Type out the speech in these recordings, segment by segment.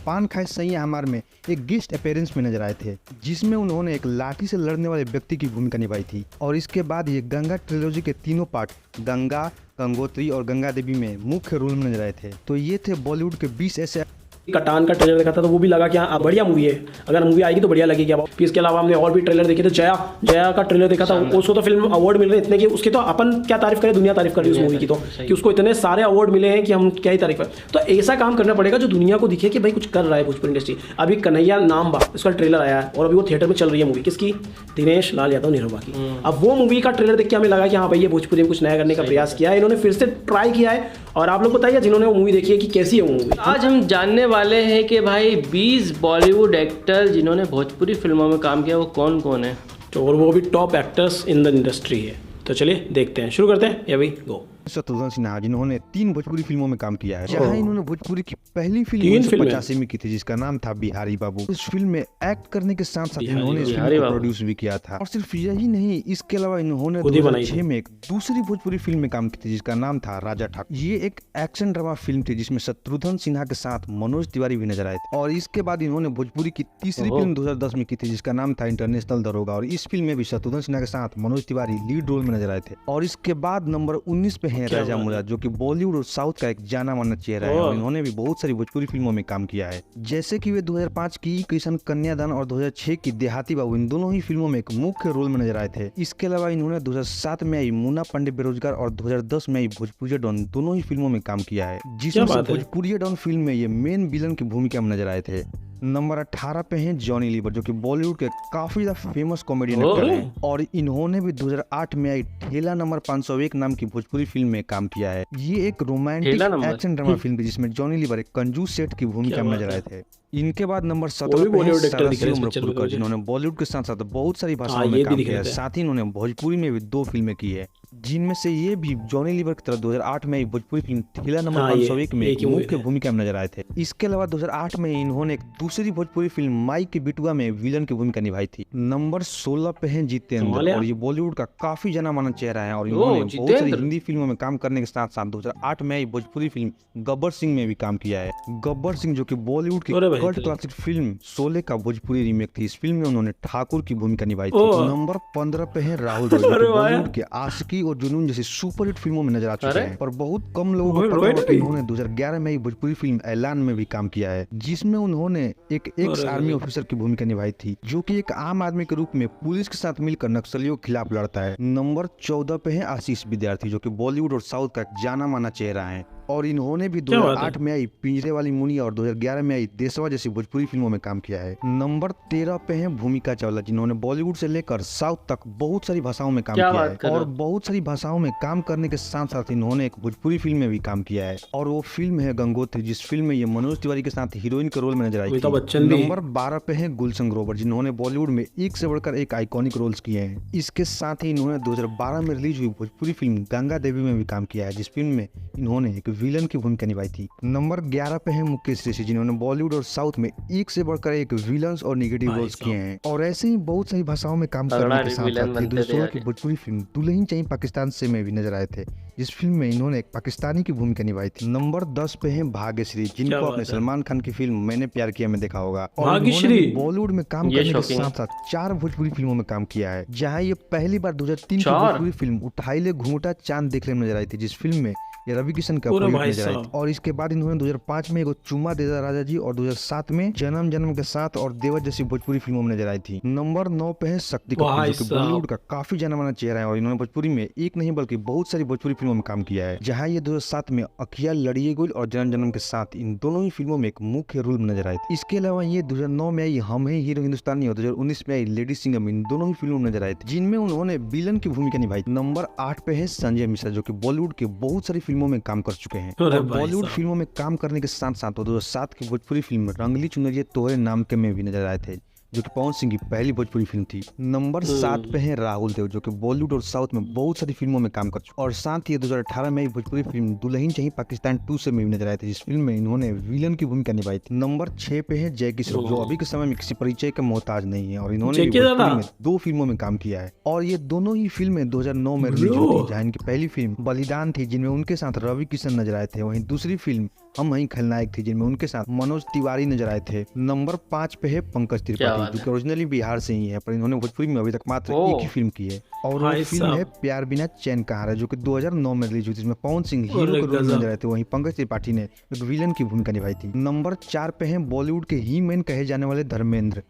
पान खाए सैया हमार में एक गेस्ट अपीयरेंस में नजर आए थे, जिसमें उन्होंने एक लाठी से लड़ने वाले व्यक्ति की भूमिका निभाई थी। और इसके बाद ये गंगा ट्रिलॉजी के तीनों पार्ट गंगा, गंगोत्री और गंगा देवी में मुख्य रोल में नजर आए थे। तो ये थे बॉलीवुड के 20 ऐसे। कटान का ट्रेलर देखा था तो वो भी लगा कि हाँ बढ़िया मूवी है, अगर मूवी आएगी तो बढ़िया लगेगी। अब फिर इसके अलावा हमने और भी ट्रेलर देखे थे। जया का ट्रेलर देखा था, उसको तो फिल्म अवार्ड मिल रहे हैं इतने कि उसकी तो अपन क्या तारीफ करें, दुनिया तारीफ कर रही है उस मूवी की तो, कि उसको इतने सारे अवार्ड मिले हैं कि हम क्या ही तारीफ करें। तो ऐसा काम करना पड़ेगा जो दुनिया को दिखे कि भाई कुछ कर रहा है भोजपुरी इंडस्ट्री। अभी कन्हैया नाम बा इसका ट्रेलर आया है और अभी वो थिएटर में चल रही है मूवी, किसकी? दिनेश लाल यादव निरहुआ की। अब वो मूवी का ट्रेलर देख के हमें लगा कि हाँ भाई ये भोजपुरी में कुछ नया करने का प्रयास किया है, इन्होंने फिर से ट्राई किया है। और आप लोग बताइए जिन्होंने वो मूवी देखी है कि कैसी है वो मूवी। आज हम जानने वाले हैं कि भाई 20 बॉलीवुड एक्टर जिन्होंने भोजपुरी फिल्मों में काम किया वो कौन कौन है, तो और वो भी top actors in the industry है। तो चलिए देखते हैं, शुरू करते हैं। ये भाई गो। शत्रुघ्न सिन्हा जिन्होंने 3 भोजपुरी फिल्मों में काम किया है, जहां इन्होंने भोजपुरी की पहली फिल्म 1985 में की थी जिसका नाम था बिहारी बाबू। इस फिल्म में एक्ट करने के साथ साथ इन्होंने इस फिल्म को प्रोड्यूस भी किया था। और सिर्फ यही नहीं, इसके अलावा इन्होंने 2006 में एक दूसरी भोजपुरी फिल्म में काम की थी जिसका नाम था राजा ठाकुर। ये एक एक्शन ड्रामा फिल्म थी जिसमें शत्रुघ्न सिन्हा के साथ मनोज तिवारी भी नजर आए थे। और इसके बाद इन्होंने भोजपुरी की तीसरी फिल्म 2010 में की थी जिसका नाम था इंटरनेशनल दरोगा। और इस फिल्म में भी शत्रुघ्न सिन्हा के साथ मनोज तिवारी लीड रोल में नजर आए थे। और इसके बाद नंबर 19 पे है राजा मुराद, जो कि बॉलीवुड और साउथ का एक जाना माना चेहरा है। और इन्होंने भी बहुत सारी भोजपुरी फिल्मों में काम किया है, जैसे कि वे 2005 की कृष्ण कन्यादान और 2006 की देहाती बाबू, इन दोनों ही फिल्मों में एक मुख्य रोल में नजर आए थे। इसके अलावा इन्होंने 2007 में आई मुन्ना पांडे बेरोजगार और 2010 में आई भोजपुरी डॉन, दोनों ही फिल्मों में काम किया है, जिसमें भोजपुरी डॉन फिल्म में ये मेन विलन की भूमिका में नजर आए थे। नंबर 18 पे हैं जॉनी लीवर, जो कि बॉलीवुड के काफी ज्यादा फेमस कॉमेडियन एक्टर हैं। और इन्होंने भी 2008 में आई ठेला नंबर 501 नाम की भोजपुरी फिल्म में काम किया है। ये एक रोमांटिक एक्शन ड्रामा फिल्म थी जिसमें जॉनी लीवर एक कंजूस सेठ की भूमिका में नजर आए थे। इनके बाद नंबर 17 पे है सदाशिव उमरपुरकर, जिन्होंने बॉलीवुड के साथ साथ बहुत सारी भाषाओं में काम किया है। साथ ही इन्होंने भोजपुरी में भी 2 फिल्में की है, जिनमें से ये भी जॉनी लीवर की तरह 2008 में भोजपुरी फिल्म ठेला नंबर 501 में एक मुख्य भूमिका में नजर आए थे। इसके अलावा 2008 में इन्होंने एक दूसरी भोजपुरी फिल्म माई के बिटुआ में विलन की भूमिका निभाई थी। नंबर 16 पे है जितेंद्र, और ये बॉलीवुड का काफी जाना माना चेहरा है। और इन्होंने बहुत सारी हिंदी फिल्मों में काम करने के साथ साथ 2008 में आई भोजपुरी फिल्म गब्बर सिंह में भी काम किया है। गब्बर सिंह जो कि बॉलीवुड की कल्ट क्लासिक फिल्म शोले का भोजपुरी रीमेक थी, इस फिल्म में उन्होंने ठाकुर की भूमिका निभाई थी। नंबर 15 पे है राहुल बॉलीवुड के आशिकी और जुनून जैसी सुपरहिट फिल्मों में नजर आ चुके हैं, पर बहुत कम लोगों को पता है कि इन्होंने 2011 में भोजपुरी फिल्म ऐलान में भी काम किया है, जिसमें उन्होंने एक एक्स आर्मी ऑफिसर की भूमिका निभाई थी, जो कि एक आम आदमी के रूप में पुलिस के साथ मिलकर नक्सलियों के खिलाफ लड़ता है। नंबर 14 पे है आशीष विद्यार्थी, जो कि बॉलीवुड और साउथ का जाना माना चेहरा है। और इन्होंने भी 2008 में आई पिंजरे वाली मुनिया और 2011 में आई देशवा जैसी भोजपुरी फिल्मों में काम किया है। नंबर 13 पे है भूमिका चावला, जिन्होंने बॉलीवुड से लेकर साउथ तक बहुत सारी भाषाओं में काम किया है। और बहुत सारी भाषाओं में काम करने के साथ साथ इन्होंने एक भोजपुरी फिल्म में भी काम किया है, और वो फिल्म है गंगोत्री, जिस फिल्म में ये मनोज तिवारी के साथ हीरोइन के रोल में नजर आई थी। नंबर 12 पे है गुलशन ग्रोवर, जिन्होंने बॉलीवुड में एक से बढ़कर एक आइकॉनिक रोल्स किए हैं। इसके साथ ही इन्होंने 2012 में रिलीज हुई भोजपुरी फिल्म गंगा देवी में भी काम किया है, जिस फिल्म में इन्होंने एक विलन की भूमिका निभाई थी। नंबर 11 पे है मुकेश ऋषि, जिन्होंने बॉलीवुड और साउथ में एक से बढ़कर एक विलन्स और नेगेटिव रोल्स किए हैं। और ऐसे ही बहुत सारी भाषाओं में काम करने के साथ साथ 2016 की भोजपुरी फिल्म दुल्हन चाहिए पाकिस्तान से में भी नजर आए थे, जिस फिल्म में इन्होंने एक पाकिस्तानी की भूमिका निभाई थी। नंबर 10 पे है भाग्यश्री, जिनको आपने सलमान खान की फिल्म मैंने प्यार किया में देखा होगा। और बॉलीवुड में काम करने के साथ साथ 4 भोजपुरी फिल्मों में काम किया है, जहाँ ये पहली बार 2003 की भोजपुरी फिल्म उठाई ले घूंघटा चांद देखने में नजर आई थी, जिस फिल्म में ये रवि किशन का नजर आई थी। और इसके बाद इन्होंने 2005 में चुम्मा देदा राजा जी और 2007 में जन्म जन्म के साथ और देवर जैसी भोजपुरी फिल्मों में नजर आई थी। नंबर 9 पे है शक्ति कपूर, जो कि बॉलीवुड का काफी जाना माना चेहरा है। और इन्होंने भोजपुरी में एक नहीं बल्कि बहुत सारी भोजपुरी फिल्मों में काम किया है, जहाँ ये 2007 में अखिया लड़िए गुल और जन्म जन्म के साथ इन दोनों ही फिल्मों में एक मुख्य रोल में नजर आए थे। इसके अलावा ये 2009 में आई हम है हीरो हिंदुस्तानी और 2019 में आई लेडी सिंघम, इन दोनों ही फिल्मों में नजर आए थे, जिनमें उन्होंने विलन की भूमिका निभाई। नंबर 8 पे है संजय मिश्रा, जो कि बॉलीवुड के बहुत सारी फिल्मों में काम कर चुके हैं। और बॉलीवुड फिल्मों में काम करने के साथ साथ 2007 की भोजपुरी फिल्म रंगली चुनरिया तोहरे नाम के में भी नजर आए थे, जो कि पवन सिंह की पहली भोजपुरी फिल्म थी। नंबर 7 पे है राहुल देव, जो कि बॉलीवुड और साउथ में बहुत सारी फिल्मों में काम कर चुके और साथ ही 2018 में भोजपुरी फिल्म दुल्हन चाहिए पाकिस्तान 2 से में नजर आए थे, जिस फिल्म में इन्होंने विलन की भूमिका निभाई थी। नंबर 6 पे है जैकी श्रॉफ, जो अभी के समय में किसी परिचय का मोहताज नहीं है, और इन्होंने में 2 फिल्मों में काम किया है। और ये दोनों ही फिल्में 2009 में रिलीज हुई थी, जहाँ इनकी पहली फिल्म बलिदान थी, जिनमें उनके साथ रवि किशन नजर आए थे। वहीं दूसरी फिल्म हम वही खलनायक थी, जिनमें उनके साथ मनोज तिवारी नजर आए थे। नंबर 5 पे है पंकज त्रिपाठी, जो कि ओरिजिनली बिहार से ही है, पर इन्होंने भोजपुरी में अभी तक मात्र एक ही फिल्म की है, और वो फिल्म है प्यार बिना चैन का हारा, जो कि 2009 में रिलीज हुई थी, जिसमें पवन सिंह हीरो के रोल में नजर आए थे। वहीं पंकज त्रिपाठी ने एक विलन की भूमिका निभाई थी। नंबर 4 पे है बॉलीवुड के ही मैन कहे जाने वाले धर्मेंद्र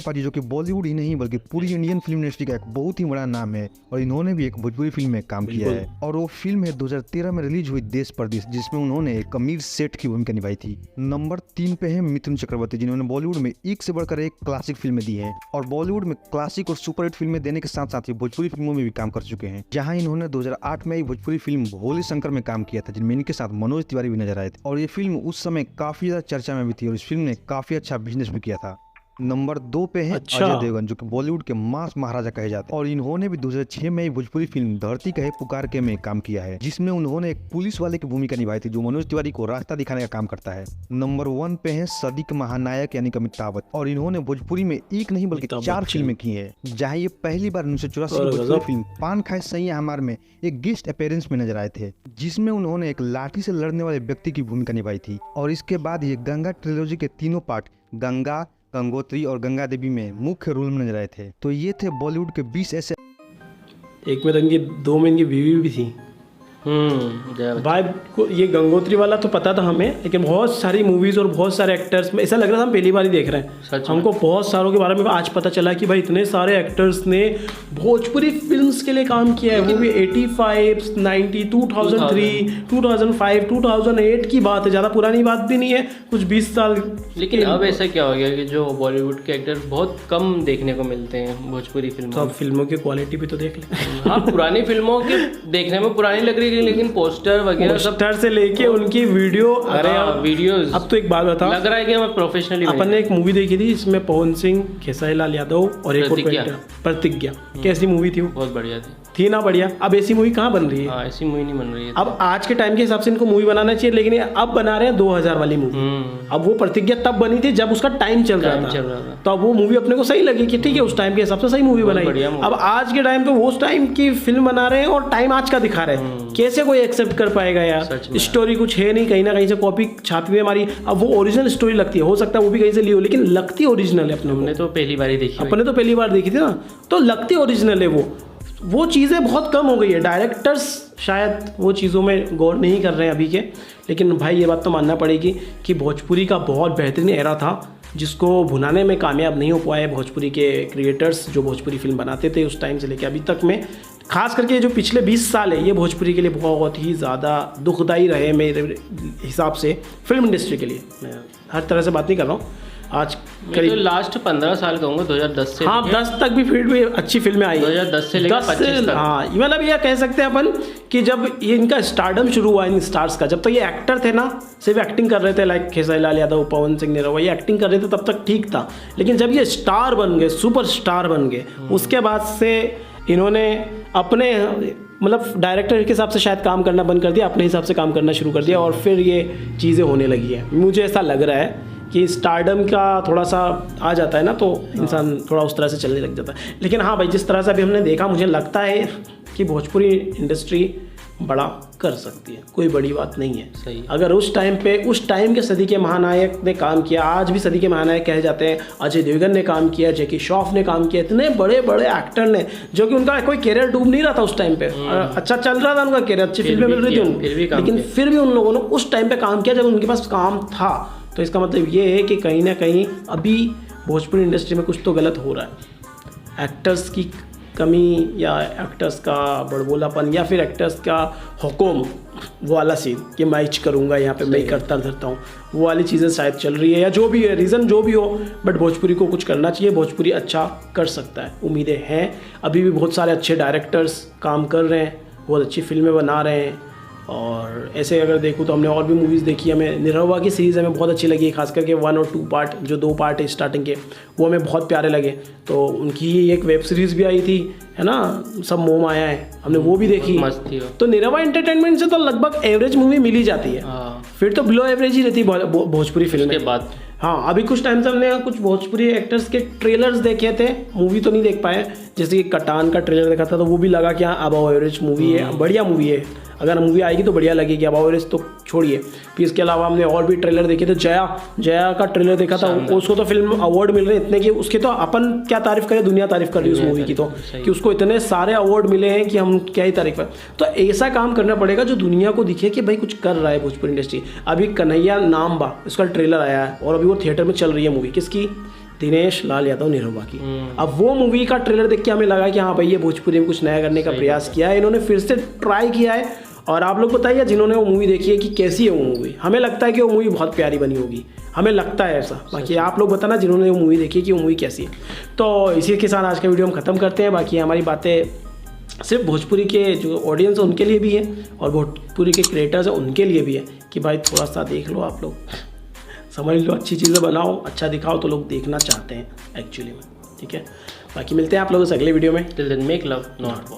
पाजी, जो कि बॉलीवुड ही नहीं बल्कि पूरी इंडियन फिल्म इंडस्ट्री का एक बहुत ही बड़ा नाम है, और इन्होंने भी एक भोजपुरी फिल्म में काम किया है, और वो फिल्म है 2013 में रिलीज हुई देश परदेश, जिसमें उन्होंने एक अमीर सेठ की भूमिका निभाई थी। नंबर 3 पे है मिथुन चक्रवर्ती, जिन्होंने बॉलीवुड में एक से बढ़कर एक क्लासिक फिल्में दी है, और बॉलीवुड में क्लासिक और सुपरहिट फिल्में देने के साथ साथ ही भोजपुरी फिल्मों में भी काम कर चुके हैं, जहां इन्होंने 2008 में एक भोजपुरी फिल्म भोले शंकर में काम किया था, जिनमें इनके साथ मनोज तिवारी भी नजर आए थे, और ये फिल्म उस समय काफी ज्यादा चर्चा में भी थी, और इस फिल्म ने काफी अच्छा बिजनेस भी किया था। नंबर 2 पे है अजय देवगन, जो कि बॉलीवुड के मास महाराजा कहे जाते हैं, और इन्होंने भी 2006 में भोजपुरी फिल्म धरती कहे पुकार के में काम किया है, जिसमें उन्होंने एक पुलिस वाले की भूमिका निभाई थी, जो मनोज तिवारी को रास्ता दिखाने का काम करता है। नंबर 1 पे है सदी के महानायक यानी कि अमिताभ, और इन्होंने भोजपुरी में एक नहीं बल्कि 4 फिल्में की है, जहाँ ये पहली बार 1984 में फिल्म पान खाए सैया हमार में एक गेस्ट अपीयरेंस में नजर आए थे, जिसमें उन्होंने एक लाठी से लड़ने वाले व्यक्ति की भूमिका निभाई थी, और इसके बाद ये गंगा ट्रिलॉजी के तीनों पार्ट गंगा, गंगोत्री और गंगा देवी में मुख्य रोल में नजर आए थे। तो ये थे बॉलीवुड के 20 ऐसे। एक में तो इनकी 2 में इनकी बीवी भी थी। भाई को ये गंगोत्री वाला तो पता था हमें, लेकिन बहुत सारी मूवीज और बहुत सारे एक्टर्स में ऐसा लग रहा था हम पहली बार ही देख रहे हैं। हमको बहुत सारों के बारे में आज पता चला कि भाई इतने सारे एक्टर्स ने भोजपुरी फिल्म्स के लिए काम किया है, वो भी 85, 90, 2003, 2005, 2008 की बात है, ज़्यादा पुरानी बात भी नहीं है, कुछ 20 साल। लेकिन अब ऐसा क्या हो गया कि जो बॉलीवुड के एक्टर्स बहुत कम देखने को मिलते हैं भोजपुरी फिल्मों तो अब फिल्मों की क्वालिटी भी तो देख लें। हाँ, पुरानी फिल्मों के देखने में पुरानी लग रही है, लेकिन पोस्टर वगैरह पोस्टर से लेके उनकी वीडियो, अरे वीडियोस, अब तो एक बात बता, लग रहा है कि हम प्रोफेशनली। अपन ने एक मूवी देखी थी इसमें पवन सिंह, खेसारी लाल यादव और एक और प्रतिज्ञा, कैसी मूवी थी वो? बहुत बढ़िया थी ना, बढ़िया। अब ऐसी मूवी कहाँ बन रही है? ऐसी मूवी नहीं बन रही है। अब आज के टाइम के हिसाब से इनको मूवी बनाना चाहिए, लेकिन अब बना रहे हैं 2000 वाली मूवी। अब वो प्रतिज्ञा तब बनी थी जब उसका टाइम चल रहा था, तो अब वो मूवी अपने को सही लगी कि ठीक है उस टाइम के हिसाब से सही मूवी बनाई। अब आज के टाइम पे वो उस टाइम की फिल्म बना रहे हैं और टाइम आज का दिखा रहे हैं, कैसे कोई एक्सेप्ट कर पाएगा यार? स्टोरी कुछ है नहीं, कहीं ना कहीं से कॉपी छापी में हमारी। अब वो ओरिजिनल स्टोरी लगती है, हो सकता है वो भी कहीं से ली हो, लेकिन लगती ओरिजिनल है। हमने तो पहली बार ही देखी, अपने तो पहली बार देखी थी ना, तो लगती ओरिजिनल है। वो चीज़ें बहुत कम हो गई है, डायरेक्टर्स शायद वो चीज़ों में गौर नहीं कर रहे हैं अभी के। लेकिन भाई ये बात तो मानना पड़ेगी कि भोजपुरी का बहुत बेहतरीन एरा था, जिसको भुनाने में कामयाब नहीं हो पाए भोजपुरी के क्रिएटर्स जो भोजपुरी फिल्म बनाते थे उस टाइम से लेकर अभी तक में। खास करके जो पिछले 20 साल है ये भोजपुरी के लिए बहुत ही ज़्यादा दुखदाई रहे मेरे हिसाब से, फिल्म इंडस्ट्री के लिए। मैं हर तरह से बात नहीं कर रहा हूँ, आज करीब तो लास्ट 15 साल कहूँगा, 2010 से। हाँ, 10 तक भी फिर भी अच्छी फिल्में आई, 2010 से लेकर 25 तक। हाँ, मतलब ये कह सकते हैं अपन कि जब ये इनका स्टारडम शुरू हुआ इन स्टार्स का, जब तक ये एक्टर थे ना, सिर्फ एक्टिंग कर रहे थे, लाइक खेसारी लाल यादव, पवन सिंह निरहुआ, ये एक्टिंग कर रहे थे तब तक ठीक था। लेकिन जब ये स्टार बन गए, सुपर स्टार बन गए, उसके बाद से इन्होंने अपने मतलब डायरेक्टर के हिसाब से शायद काम करना बंद कर दिया, अपने हिसाब से काम करना शुरू कर दिया, और फिर ये चीज़ें होने लगी है। मुझे ऐसा लग रहा है कि स्टारडम का थोड़ा सा आ जाता है ना, तो इंसान थोड़ा उस तरह से चलने लग जाता है। लेकिन हाँ भाई, जिस तरह से अभी हमने देखा, मुझे लगता है कि भोजपुरी इंडस्ट्री बड़ा कर सकती है, कोई बड़ी बात नहीं है। सही। अगर उस टाइम पे, उस टाइम के सदी के महानायक ने काम किया, आज भी सदी के महानायक कहे जाते हैं, अजय देवगन ने काम किया, जैकी श्रॉफ ने काम किया, इतने बड़े बड़े एक्टर ने, जो कि उनका कोई कैरियर डूब नहीं रहा था उस टाइम पे, अच्छा चल रहा था उनका कैरियर, अच्छी फिल्में मिल रही थी उनको, लेकिन फिर भी उन लोगों ने उस टाइम पे काम किया जब उनके पास काम था। तो इसका मतलब ये है कि कहीं ना कहीं अभी भोजपुरी इंडस्ट्री में कुछ तो गलत हो रहा है। एक्टर्स की कमी या एक्टर्स का बड़बोलापन या फिर एक्टर्स का हुक्म वाला सीन कि मैं ही करूँगा यहाँ पे, मैं ही करता धरता हूँ, वो वाली चीज़ें शायद चल रही है, या जो भी है रीज़न जो भी हो, बट भोजपुरी को कुछ करना चाहिए, भोजपुरी अच्छा कर सकता है, उम्मीदें हैं। अभी भी बहुत सारे अच्छे डायरेक्टर्स काम कर रहे हैं, बहुत अच्छी फिल्में बना रहे हैं। और ऐसे अगर देखूँ तो हमने और भी मूवीज़ देखी, हमें निरहुआ की सीरीज़ हमें बहुत अच्छी लगी, खास करके 1 और 2 पार्ट, जो 2 पार्ट है स्टार्टिंग के, वो हमें बहुत प्यारे लगे। तो उनकी एक वेब सीरीज़ भी आई थी, है ना, सब मोह माया है, हमने वो भी देखी, मस्त थी। तो निरहुआ एंटरटेनमेंट से तो लगभग एवरेज मूवी मिल ही जाती है, फिर तो बिलो एवरेज ही रहती है भोजपुरी फिल्म के बाद। हाँ, अभी कुछ टाइम से हमने कुछ भोजपुरी एक्टर्स के ट्रेलर्स देखे थे, मूवी तो नहीं देख पाए, जैसे कि कटान का ट्रेलर देखा था तो वो भी लगा कि हाँ अबव एवरेज मूवी है, बढ़िया मूवी है, अगर मूवी आएगी तो बढ़िया लगेगी। अबव एवरेज तो छोड़िए, फिर इसके अलावा हमने और भी ट्रेलर देखे थे। जया का ट्रेलर देखा था, उसको तो फिल्म अवार्ड मिल रहे हैं इतने कि उसके तो अपन क्या तारीफ करें, दुनिया तारीफ कर रही है उस मूवी की तो, कि उसको इतने सारे अवार्ड मिले हैं कि हम क्या ही तारीफ करें। तो ऐसा काम करना पड़ेगा जो दुनिया को दिखे कि भाई कुछ कर रहा है भोजपुरी इंडस्ट्री। अभी कन्हैया नाम बा, इसका ट्रेलर आया है और अभी वो थिएटर में चल रही है मूवी, किसकी, दिनेश लाल यादव निरहुआ की। अब वो मूवी का ट्रेलर देख के हमें लगा कि हाँ भाई ये भोजपुरी में कुछ नया करने का प्रयास किया है, इन्होंने फिर से ट्राई किया है। और आप लोग बताइए जिन्होंने वो मूवी देखी है कि कैसी है वो मूवी। हमें लगता है कि वो मूवी बहुत प्यारी बनी होगी, हमें लगता है ऐसा। बाकी आप लोग बताना जिन्होंने वो मूवी देखी है कि वो मूवी कैसी है। तो इसी के साथ आज का वीडियो हम ख़त्म करते हैं। बाकी हमारी बातें सिर्फ भोजपुरी के जो ऑडियंस है उनके लिए भी है और भोजपुरी के क्रिएटर्स हैं उनके लिए भी है कि भाई थोड़ा सा देख लो, आप लोग समझ लो, अच्छी चीज़ें बनाओ, अच्छा दिखाओ तो लोग देखना चाहते हैं एक्चुअली में। ठीक है, बाकी मिलते हैं आप लोगों से अगले वीडियो में। Till then make love not war.